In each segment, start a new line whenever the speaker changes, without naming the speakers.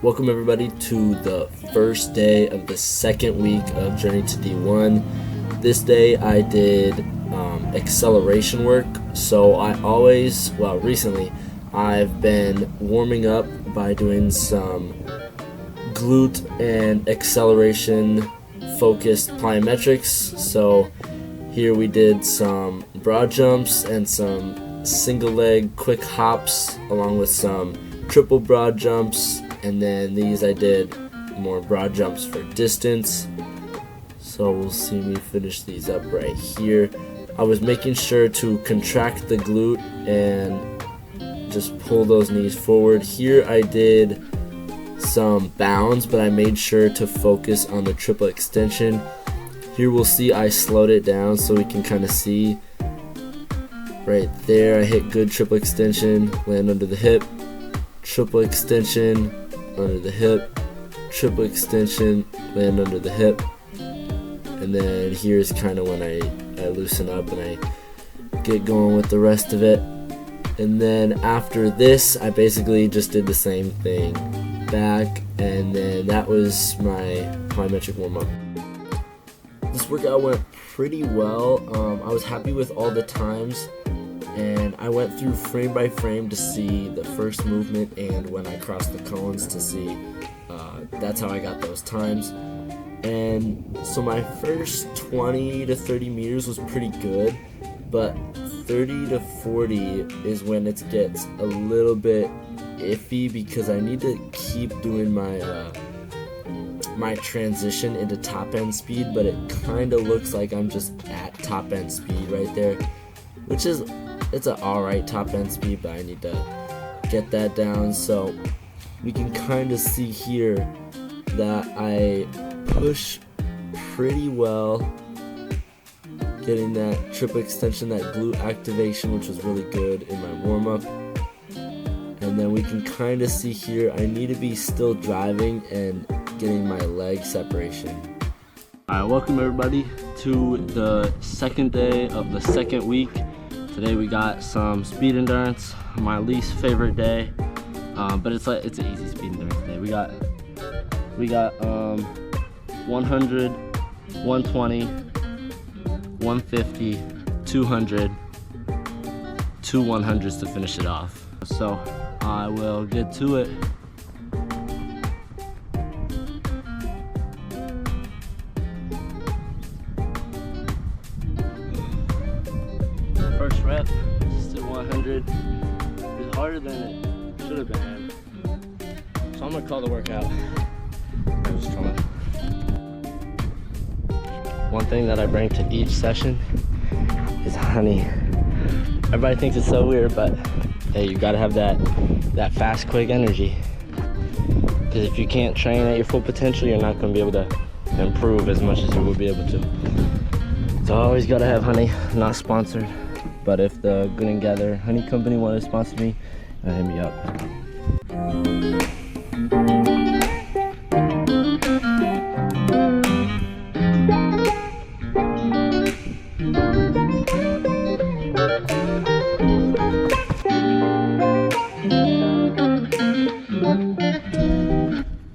Welcome everybody to the first day of the second week of Journey to D1. This day I did acceleration work. So recently I've been warming up by doing some glute and acceleration focused plyometrics. So here we did some broad jumps and some single leg quick hops along with some triple broad jumps, and then these I did more broad jumps for distance. So we'll see me finish these up right here. I was making sure to contract the glute and just pull those knees forward. Here I did some bounds, but I made sure to focus on the triple extension. Here we'll see I slowed it down so we can kind of see right there. I hit good triple extension, land under the hip, triple extension, under the hip, triple extension, land under the hip. And then here's kind of when I loosen up and I get going with the rest of it. And then after this, I basically just did the same thing back, and then that was my plyometric warm-up. This workout went pretty well. I was happy with all the times, and I went through frame by frame to see the first movement and when I crossed the cones to see that's how I got those times. And so my first 20 to 30 meters was pretty good, but 30 to 40 is when it gets a little bit iffy because I need to keep doing my transition into top end speed, but it kind of looks like I'm just at top end speed right there, which is, it's an alright top end speed, but I need to get that down. So we can kind of see here that I push pretty well, getting that triple extension, that glute activation, which was really good in my warm-up. And then we can kind of see here I need to be still driving and getting my leg separation. Alright, welcome everybody to the second day of the second week. Today we got some speed endurance, my least favorite day, but it's an easy speed endurance day. We got 100, 120, 150, 200, two 100s to finish it off. So I will get to it. First rep, just did 100. It's harder than it should have been. So I'm gonna call the workout. One thing that I bring to each session is honey. Everybody thinks it's so weird, but hey, you gotta have that fast, quick energy. Because if you can't train at your full potential, you're not gonna be able to improve as much as you will be able to. So I always gotta have honey. Not sponsored, but if the Good and Gather Honey Company wanted to sponsor me, hit me up.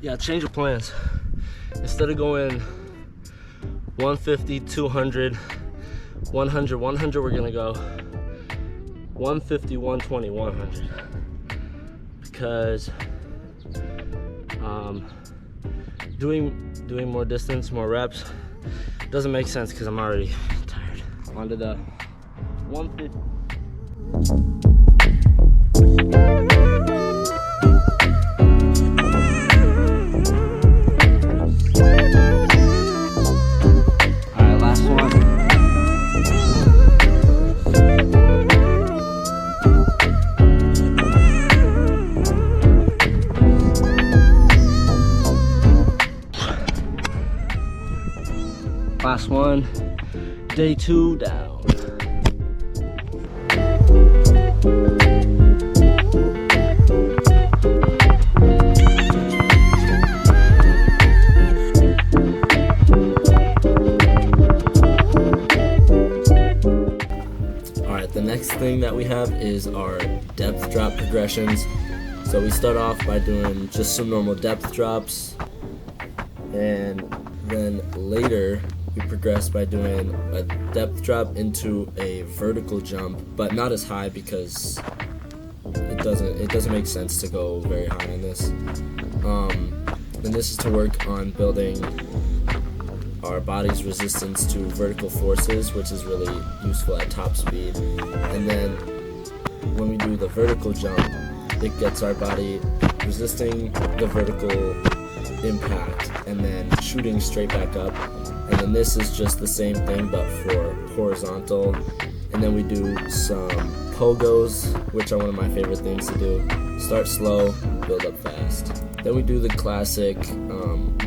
Yeah, change of plans. Instead of going 150, 200, 100, 100, we're gonna go 150, 120, 100. Because doing more distance, more reps, doesn't make sense because I'm already tired. On to the 150. Last one, day 2 down. Alright, the next thing that we have is our depth drop progressions. So we start off by doing just some normal depth drops, and then later we progress by doing a depth drop into a vertical jump, but not as high because it doesn't make sense to go very high on this. And this is to work on building our body's resistance to vertical forces, which is really useful at top speed. And then when we do the vertical jump, it gets our body resisting the vertical impact and then shooting straight back up. And then this is just the same thing but for horizontal. And then we do some pogos, which are one of my favorite things to do. Start slow, build up fast. Then we do the classic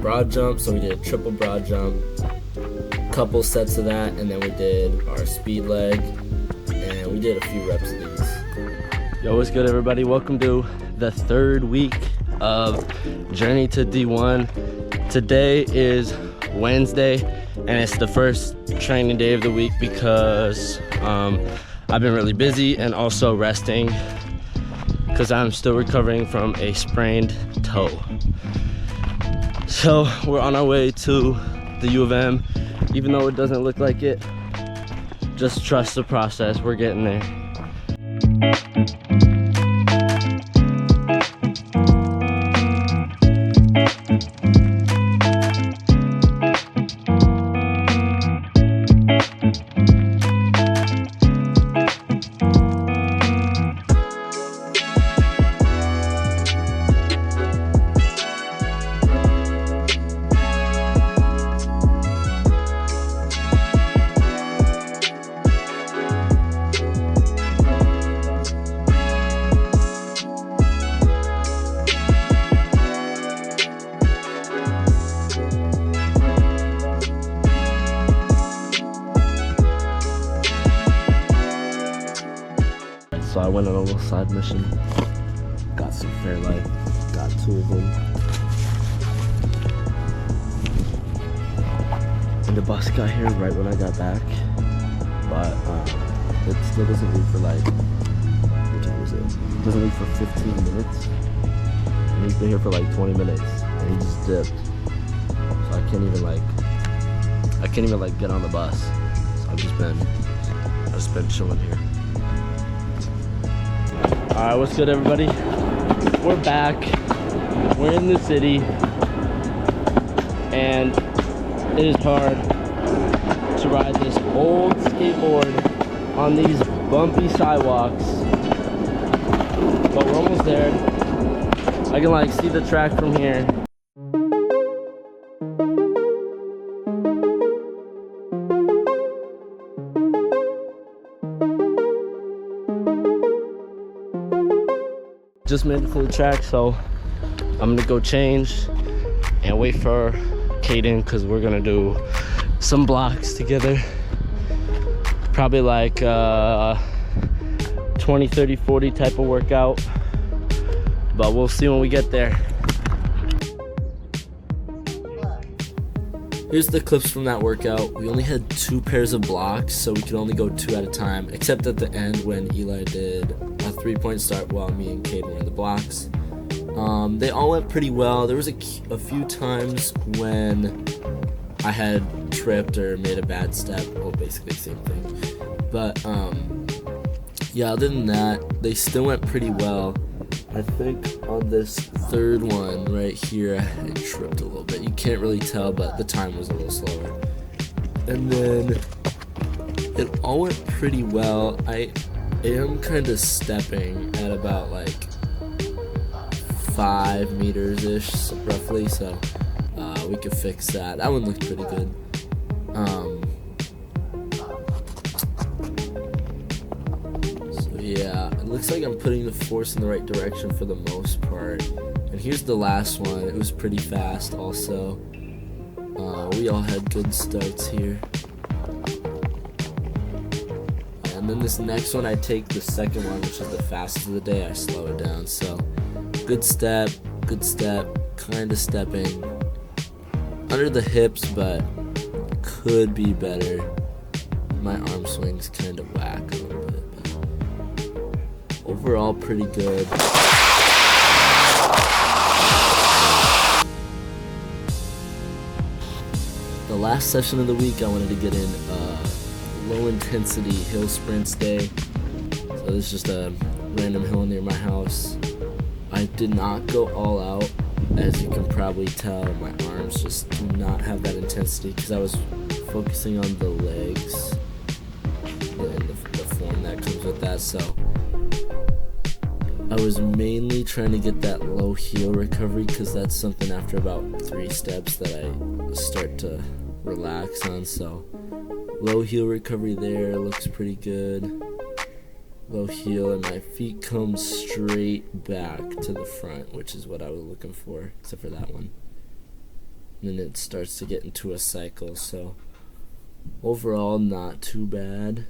broad jump. So we did a triple broad jump, couple sets of that, and then we did our speed leg, and we did a few reps of these. Yo, what's good, everybody? Welcome to the third week of Journey to D1. Today is Wednesday, and it's the first training day of the week because I've been really busy and also resting because I'm still recovering from a sprained toe. So we're on our way to the U of M, even though it doesn't look like it. Just trust the process, we're getting there. So I went on a little side mission, got some Fairlight, got 2 of them. And the bus got here right when I got back, but it still doesn't leave for like, what time is it? It doesn't leave for 15 minutes. And he's been here for like 20 minutes, and he just dipped. So I can't even like get on the bus. So I've just been chilling here. Alright, what's good, everybody? We're back. We're in the city, and it is hard to ride this old skateboard on these bumpy sidewalks. But we're almost there. I can like see the track from here. Just made it to the track, so I'm gonna go change and wait for Caden because we're gonna do some blocks together. Probably like 20, 30, 40 type of workout, but we'll see when we get there. Here's the clips from that workout. We only had 2 pairs of blocks, so we could only go 2 at a time, except at the end when Eli did a 3-point start while me and Caden were in the blocks. They all went pretty well. There was a few times when I had tripped or made a bad step. Well, basically the same thing. But yeah, other than that, they still went pretty well. I think on this third one right here, I tripped a little bit. You can't really tell, but the time was a little slower. And then it all went pretty well. I am kind of stepping at about like 5 meters ish, roughly, so we could fix that. That one looked pretty good. So yeah, it looks like I'm putting the force in the right direction for the most part. And here's the last one. It was pretty fast also. We all had good starts here. And then this next one, I take the second one, which is the fastest of the day. I slow it down. So good step, kind of stepping under the hips, but could be better. My arm swing's kind of whack a little bit, but overall pretty good. last session of the week, I wanted to get in low intensity hill sprints day. So this is just a random hill near my house. I did not go all out. As you can probably tell, my arms just do not have that intensity because I was focusing on the legs and the form that comes with that. So I was mainly trying to get that low heel recovery because that's something after about 3 steps that I start to relax on. So low heel recovery there looks pretty good. Low heel and my feet come straight back to the front, which is what I was looking for, except for that one. And then it starts to get into a cycle. So overall, not too bad.